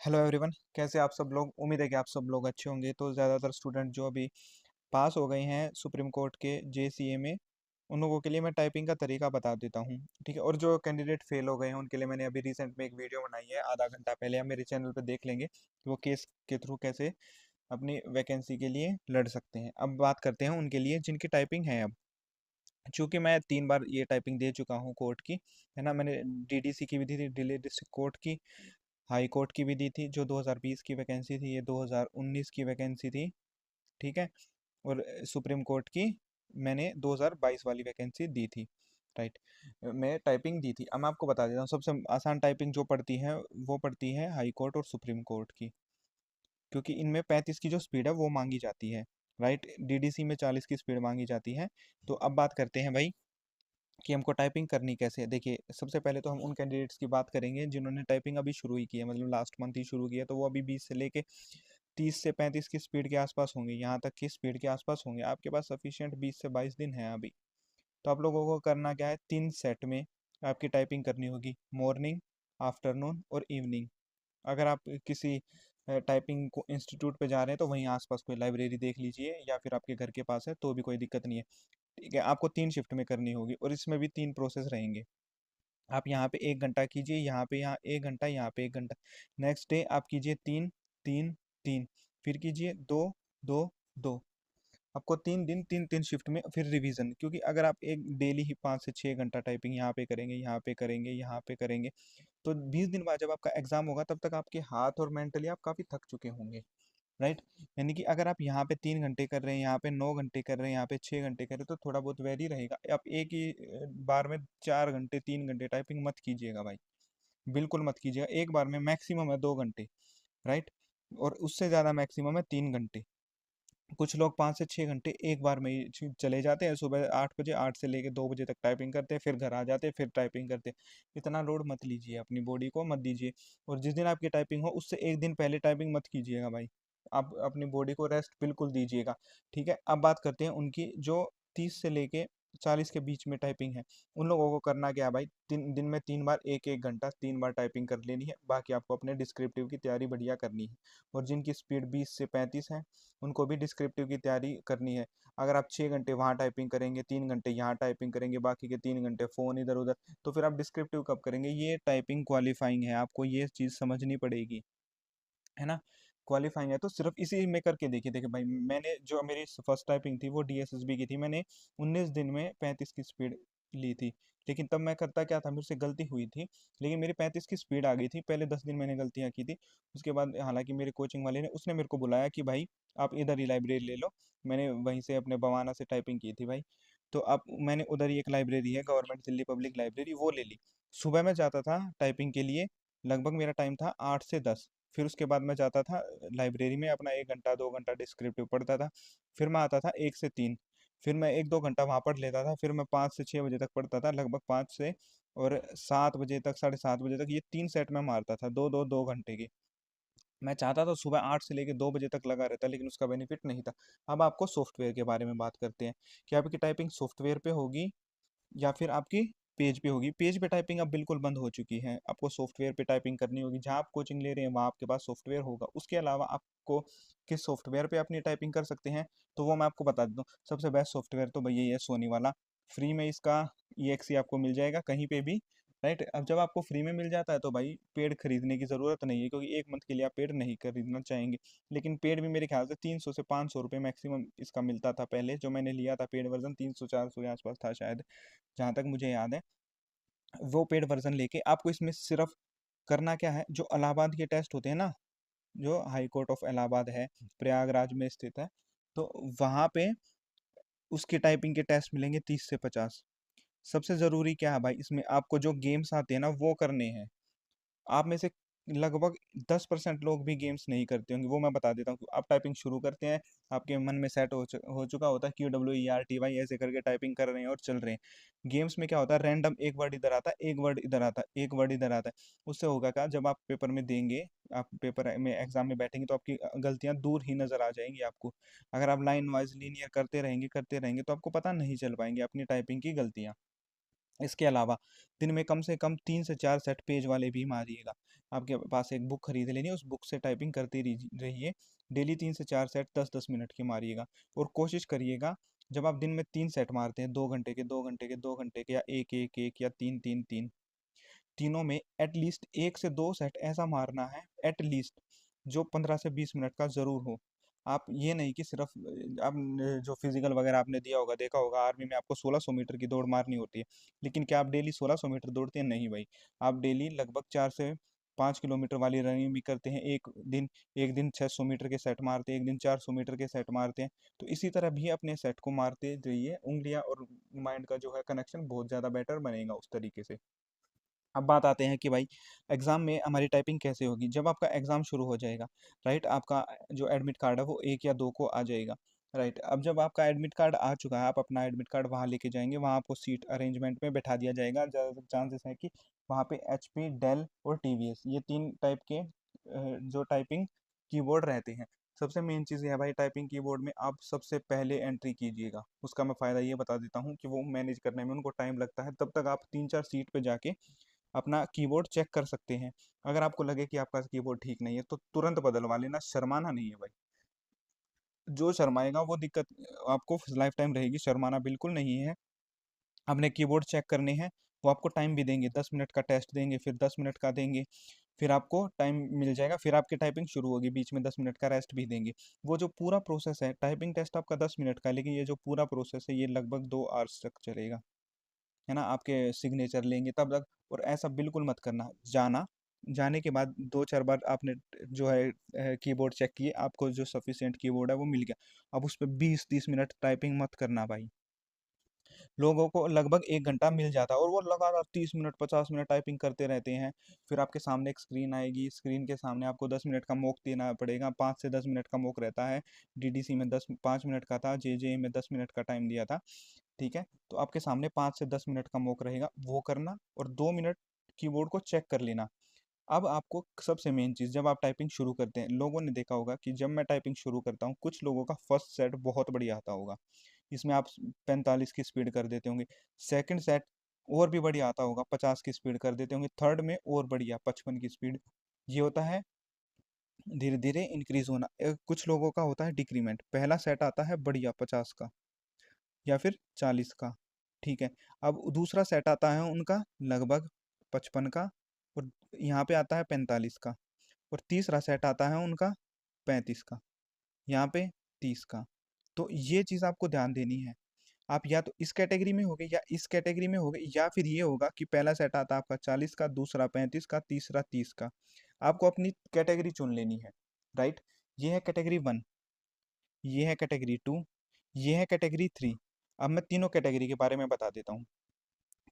Hello everyone, कैसे आप सब लोग। उम्मीद है कि आप सब लोग अच्छे होंगे। तो ज़्यादातर स्टूडेंट जो अभी पास हो गए हैं सुप्रीम कोर्ट के जेसीए में, उन लोगों के लिए मैं टाइपिंग का तरीका बता देता हूँ। ठीक है। और जो कैंडिडेट फेल हो गए हैं उनके लिए मैंने अभी रिसेंट में एक वीडियो बनाई है, आधा घंटा पहले आप मेरे चैनल पर देख लेंगे कि वो केस के थ्रू कैसे अपनी वैकेंसी के लिए लड़ सकते हैं। अब बात करते हैं उनके लिए जिनकी टाइपिंग है। अब चूंकि मैं 3 बार ये टाइपिंग दे चुका हूँ कोर्ट की, है ना। मैंने डीडीसी की भी दी थी, दिल्ली डिस्ट्रिक्ट कोर्ट की, हाई कोर्ट की भी दी थी। जो 2020 की वैकेंसी थी, ये 2019 की वैकेंसी थी। ठीक है। और सुप्रीम कोर्ट की मैंने 2022 वाली वैकेंसी दी थी। राइट। मैं टाइपिंग दी थी। अब मैं आपको बता देता हूँ, सबसे आसान टाइपिंग जो पड़ती है वो पड़ती है हाई कोर्ट और सुप्रीम कोर्ट की, क्योंकि इनमें 35 की जो स्पीड है वो मांगी जाती है। राइट। डीडीसी में 40 की स्पीड मांगी जाती है। तो अब बात करते हैं भाई कि हमको टाइपिंग करनी कैसे है। देखिए, सबसे पहले तो हम उन कैंडिडेट्स की बात करेंगे जिन्होंने टाइपिंग अभी शुरू ही की है, मतलब लास्ट मंथ ही शुरू किया। तो वो अभी 20 से लेके 30 से 35 की स्पीड के आसपास होंगे, यहाँ तक की स्पीड के आसपास होंगे। आपके पास सफिशियंट 20 से 22 दिन है अभी। तो आप लोगों को करना क्या है, 3 सेट में आपकी टाइपिंग करनी होगी, मॉर्निंग, आफ्टरनून और इवनिंग। अगर आप किसी टाइपिंग को इंस्टीट्यूट पे जा रहे हैं तो वहीं आसपास कोई लाइब्रेरी देख लीजिए, या फिर आपके घर के पास है तो भी कोई दिक्कत नहीं है। ठीक है। आपको 3 शिफ्ट में करनी होगी और इसमें भी 3 प्रोसेस रहेंगे। आप यहाँ पे 1 घंटा कीजिए, यहाँ पे 1 घंटा, यहाँ पे 1 घंटा। नेक्स्ट डे आप कीजिए 3 3 3, फिर कीजिए 2 2 2। आपको 3 दिन 3 3 शिफ्ट में फिर रिवीजन, क्योंकि अगर आप एक डेली ही 5 से 6 घंटा टाइपिंग यहाँ पे करेंगे, यहाँ पे करेंगे, यहाँ पे करेंगे, तो 20 दिन बाद जब आपका एग्जाम होगा तब तक आपके हाथ और मेंटली आप काफ़ी थक चुके होंगे। राइट। यानी कि अगर आप यहाँ पे 3 घंटे कर रहे हैं, यहाँ पे 9 घंटे कर रहे हैं, यहाँ पे 6 घंटे कर रहे हैं, तो थोड़ा बहुत वेरी रहेगा। आप एक ही बार में 4 घंटे 3 घंटे टाइपिंग मत कीजिएगा भाई, बिल्कुल मत कीजिएगा। एक बार में मैक्सिमम है 2 घंटे। राइट। और उससे ज़्यादा मैक्सिमम है 3 घंटे। कुछ लोग 5 से 6 घंटे एक बार में ही चले जाते हैं। सुबह 8 बजे, 8 से लेके 2 बजे तक टाइपिंग करते हैं, फिर घर आ जाते हैं, फिर टाइपिंग करते हैं। इतना लोड मत लीजिए, अपनी बॉडी को मत दीजिए। और जिस दिन आपकी टाइपिंग हो उससे एक दिन पहले टाइपिंग मत कीजिएगा भाई। आप अपनी बॉडी को रेस्ट बिल्कुल दीजिएगा। ठीक है। अब बात करते हैं उनकी जो 30 से लेके 40 के बीच में टाइपिंग है। उन लोगों को करना क्या है भाई, दिन में 3 बार 1 1 घंटा 3 बार टाइपिंग कर लेनी है। बाकी आपको अपने डिस्क्रिप्टिव की तैयारी बढ़िया करनी है। और जिनकी स्पीड 20 से 35 है उनको भी डिस्क्रिप्टिव की तैयारी करनी है। अगर आप 6 घंटे वहाँ टाइपिंग करेंगे, 3 घंटे यहाँ टाइपिंग करेंगे, बाकी के 3 घंटे फ़ोन इधर उधर, तो फिर आप डिस्क्रिप्टिव कब करेंगे। ये टाइपिंग क्वालिफाइंग है, आपको ये चीज़ समझनी पड़ेगी, है ना। क्वालिफाइंग है तो सिर्फ इसी में करके देखिए। देखिए भाई, मैंने जो मेरी फर्स्ट टाइपिंग थी वो डीएसएसबी की थी। मैंने 19 दिन में 35 की स्पीड ली थी। लेकिन तब मैं करता क्या था, मेरे से गलती हुई थी, लेकिन मेरी 35 की स्पीड आ गई थी। पहले 10 दिन मैंने गलतियाँ की थी। उसके बाद हालांकि मेरे कोचिंग वाले ने उसने मेरे को बुलाया कि भाई आप इधर ही लाइब्रेरी ले लो। मैंने वहीं से अपने बवाना से टाइपिंग की थी भाई। तो अब मैंने उधर ही एक लाइब्रेरी है, गवर्नमेंट दिल्ली पब्लिक लाइब्रेरी, वो ले ली। सुबह मैं जाता था टाइपिंग के लिए, लगभग मेरा टाइम था 8 से 10। फिर उसके बाद मैं जाता था लाइब्रेरी में, अपना 1 घंटा 2 घंटा डिस्क्रिप्टिव पढ़ता था। फिर मैं आता था 1 से 3, फिर मैं 1 2 घंटा वहाँ पढ़ लेता था। फिर मैं 5 से 6 बजे तक पढ़ता था, लगभग 5 से और 7 बजे तक, 7:30 बजे तक। ये 3 सेट में मारता था, 2 2 2 घंटे की। मैं चाहता था सुबह 8 से लेके 2 बजे तक लगा रहता, लेकिन उसका बेनिफिट नहीं था। अब आपको सॉफ्टवेयर के बारे में बात करते हैं कि आपकी टाइपिंग सॉफ्टवेयर पे होगी या फिर आपकी पेज पे होगी। पेज पे टाइपिंग अब बिल्कुल बंद हो चुकी है, आपको सॉफ्टवेयर पे टाइपिंग करनी होगी। जहाँ आप कोचिंग ले रहे हैं वहाँ आपके पास सॉफ्टवेयर होगा। उसके अलावा आपको किस सॉफ्टवेयर पे अपनी टाइपिंग कर सकते हैं, तो वो मैं आपको बता देता हूँ। सबसे बेस्ट सॉफ्टवेयर तो भैया ये है, सोनी वाला। फ्री में इसका EXE आपको मिल जाएगा कहीं पे भी। राइट। अब जब आपको फ्री में मिल जाता है तो भाई पेड खरीदने की ज़रूरत नहीं है, क्योंकि एक मंथ के लिए आप पेड नहीं खरीदना चाहेंगे। लेकिन पेड भी मेरे ख्याल से 300 से 500 रुपये मैक्सिमम इसका मिलता था पहले। जो मैंने लिया था पेड वर्जन 300 400 के आसपास था शायद, जहाँ तक मुझे याद है। वो पेड वर्जन लेके आपको इसमें सिर्फ करना क्या है, जो इलाहाबाद के टेस्ट होते हैं ना, जो हाई कोर्ट ऑफ इलाहाबाद है, प्रयागराज में स्थित है, तो वहाँ पे उसकी टाइपिंग के टेस्ट मिलेंगे 30 से 50। सबसे ज़रूरी क्या है भाई, इसमें आपको जो गेम्स आते हैं ना वो करने हैं। आप में से लगभग 10% लोग भी गेम्स नहीं करते होंगे, वो मैं बता देता हूँ। आप टाइपिंग शुरू करते हैं, आपके मन में सेट हो चुका होता है QWERTY ऐसे करके टाइपिंग कर रहे हैं और चल रहे हैं। गेम्स में क्या होता है, रैंडम एक वर्ड इधर आता है, एक वर्ड इधर आता है, एक वर्ड इधर आता है। उससे होगा क्या, जब आप पेपर में देंगे, आप पेपर में एग्जाम में बैठेंगे तो आपकी गलतियां दूर ही नजर आ जाएंगी आपको। अगर आप लाइन वाइज लीनियर करते रहेंगे तो आपको पता नहीं चल पाएंगे अपनी टाइपिंग की गलतियां। इसके अलावा दिन में कम से कम 3 से 4 सेट पेज वाले भी मारिएगा। आपके पास एक बुक खरीद लेनी है, उस बुक से टाइपिंग करते रहिए। डेली 3 से 4 सेट 10-10 मिनट की मारिएगा। और कोशिश करिएगा, जब आप दिन में 3 सेट मारते हैं, 2 घंटे के 2 घंटे के 2 घंटे के, या एक एक एक या तीन तीन तीन, तीनों में एटलीस्ट 1 से 2 सेट ऐसा मारना है, एटलीस्ट, जो 15 से 20 मिनट का जरूर हो। आप ये नहीं कि सिर्फ आप जो फिजिकल वगैरह आपने दिया होगा, देखा होगा आर्मी में आपको 1600 मीटर की दौड़ मारनी होती है, लेकिन क्या आप डेली 1600 मीटर दौड़ते हैं? नहीं भाई। आप डेली लगभग 4 से 5 किलोमीटर वाली रनिंग भी करते हैं एक दिन 600 मीटर के सेट मारते हैं, एक दिन 400 मीटर के सेट मारते हैं। तो इसी तरह भी अपने सेट को मारते रहिए। उंगलियां और माइंड का जो है कनेक्शन बहुत ज़्यादा बेटर बनेगा उस तरीके से। अब बात आते हैं कि भाई एग्ज़ाम में हमारी टाइपिंग कैसे होगी। जब आपका एग्ज़ाम शुरू हो जाएगा, राइट, आपका जो एडमिट कार्ड है वो 1 या 2 को आ जाएगा, राइट। अब जब आपका एडमिट कार्ड आ चुका है, आप अपना एडमिट कार्ड वहाँ लेके जाएंगे, वहाँ आपको सीट अरेंजमेंट में बैठा दिया जाएगा। ज़्यादातर चांसेस है कि वहाँ पे HP, डेल और TVS, ये 3 टाइप के जो टाइपिंग कीबोर्ड रहते हैं। सबसे मेन चीज़ ये है भाई, टाइपिंग कीबोर्ड में आप सबसे पहले एंट्री कीजिएगा। उसका मैं फ़ायदा ये बता देता हूँ कि वो मैनेज करने में उनको टाइम लगता है, तब तक आप 3-4 सीट पे जाके अपना कीबोर्ड चेक कर सकते हैं। अगर आपको लगे कि आपका कीबोर्ड ठीक नहीं है, तो तुरंत बदलवा लेना, शर्माना नहीं है भाई। जो शर्माएगा वो दिक्कत आपको लाइफ टाइम रहेगी, शर्माना बिल्कुल नहीं है। अपने कीबोर्ड चेक करने हैं, वो आपको टाइम भी देंगे, 10 मिनट का टेस्ट देंगे, फिर 10 मिनट का देंगे, फिर आपको टाइम मिल जाएगा, फिर आपकी टाइपिंग शुरू होगी, बीच में 10 मिनट का रेस्ट भी देंगे। वो जो पूरा प्रोसेस है, टाइपिंग टेस्ट आपका 10 मिनट का है, लेकिन ये जो पूरा प्रोसेस है ये लगभग 2 आवर्स तक चलेगा, है ना। आपके सिग्नेचर लेंगे तब तक। और ऐसा बिल्कुल मत करना, जाने के बाद 2-4 बार आपने जो है कीबोर्ड चेक किए, आपको जो सफिशिएंट कीबोर्ड है वो मिल गया, अब उस पर 20-30 मिनट टाइपिंग मत करना भाई। लोगों को लगभग 1 घंटा मिल जाता है और वो लगातार 30 मिनट 50 मिनट टाइपिंग करते रहते हैं। फिर आपके सामने एक स्क्रीन आएगी, स्क्रीन के सामने आपको 10 मिनट का मॉक देना पड़ेगा। 5 से 10 मिनट का मॉक रहता है। DDC में 5 मिनट का था, JJE में 10 मिनट का टाइम दिया था, ठीक है। तो आपके सामने 5 से 10 मिनट का मॉक रहेगा, वो करना, और 2 मिनट कीबोर्ड को चेक कर लेना। अब आपको सबसे मेन चीज़, जब आप टाइपिंग शुरू करते हैं, लोगों ने देखा होगा कि जब मैं टाइपिंग शुरू करता हूँ, कुछ लोगों का फर्स्ट सेट बहुत बढ़िया आता होगा, इसमें आप 45 की स्पीड कर देते होंगे। सेकंड सेट और भी बढ़िया आता होगा, 50 की स्पीड कर देते होंगे। थर्ड में और बढ़िया 55 की स्पीड। ये होता है धीरे धीरे इंक्रीज होना। कुछ लोगों का होता है डिक्रीमेंट, पहला सेट आता है बढ़िया 50 का या फिर 40 का, ठीक है। अब दूसरा सेट आता है उनका लगभग 55 का, और यहाँ पे आता है 45 का, और तीसरा सेट आता है उनका 35 का, यहाँ पे 30 का। तो ये चीज़ आपको ध्यान देनी है। आप या तो इस कैटेगरी में होगे या इस कैटेगरी में होगे, या फिर ये होगा कि पहला सेट आता है आपका 40 का, दूसरा 35 का, तीसरा 30 का। आपको अपनी कैटेगरी चुन लेनी है, राइट। ये है कैटेगरी 1, ये है कैटेगरी 2, ये है कैटेगरी 3। अब मैं तीनों कैटेगरी के बारे में बता देता हूँ।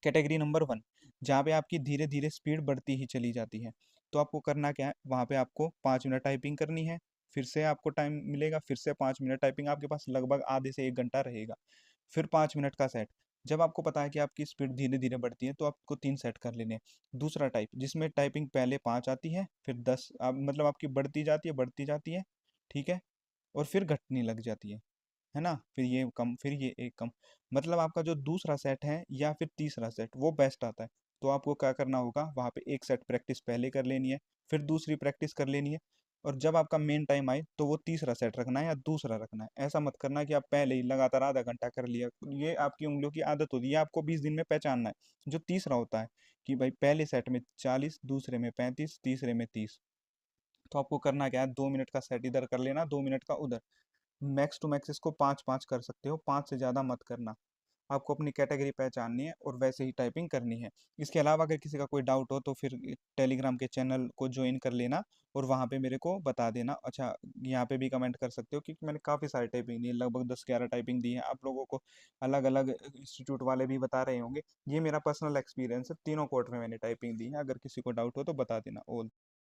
कैटेगरी नंबर 1, जहाँ पे आपकी धीरे धीरे स्पीड बढ़ती ही चली जाती है। तो आपको करना क्या है, वहाँ पे आपको 5 मिनट टाइपिंग करनी है, फिर से आपको टाइम मिलेगा, फिर से 5 मिनट टाइपिंग, आपके पास लगभग आधे से 1 घंटा रहेगा। फिर 5 मिनट का सेट। जब आपको पता है कि आपकी स्पीड धीरे धीरे बढ़ती है, तो आपको 3 सेट कर लेने हैं। दूसरा टाइप, जिसमें टाइपिंग पहले 5 आती है, फिर 10, मतलब आपकी बढ़ती जाती है, ठीक है, और फिर घटने लग जाती है ना। फिर ये कम, फिर ये एक कम, मतलब आपका जो दूसरा सेट है या फिर तीसरा सेट, वो बेस्ट आता है। तो आपको क्या करना होगा, वहाँ पे एक सेट प्रैक्टिस पहले कर लेनी है, फिर दूसरी प्रैक्टिस कर लेनी है, और जब आपका मेन टाइम आए तो वो तीसरा सेट रखना है या दूसरा रखना है। ऐसा मत करना कि आप पहले ही लगातार आधा घंटा कर लिया, ये आपकी उंगलियों की आदत होती है। ये आपको 20 दिन में पहचानना है। जो तीसरा होता है कि भाई पहले सेट में 40, दूसरे में 35, तीसरे में 30। तो आपको करना क्या है, 2 मिनट का सेट इधर कर लेना, 2 मिनट का उधर। मैक्स टू मैक्स इसको 5-5 कर सकते हो, 5 से ज़्यादा मत करना। आपको अपनी कैटेगरी पहचाननी है और वैसे ही टाइपिंग करनी है। इसके अलावा अगर किसी का कोई डाउट हो तो फिर टेलीग्राम के चैनल को ज्वाइन कर लेना, और वहाँ पे मेरे को बता देना। अच्छा, यहाँ पे भी कमेंट कर सकते हो, क्योंकि मैंने काफ़ी सारी टाइपिंग दी है, लगभग 10-11 टाइपिंग दी है। आप लोगों को अलग अलग इंस्टीट्यूट वाले भी बता रहे होंगे। ये मेरा पर्सनल एक्सपीरियंस है, तीनों कोर्ट में मैंने टाइपिंग दी है। अगर किसी को डाउट हो तो बता देना। ऑल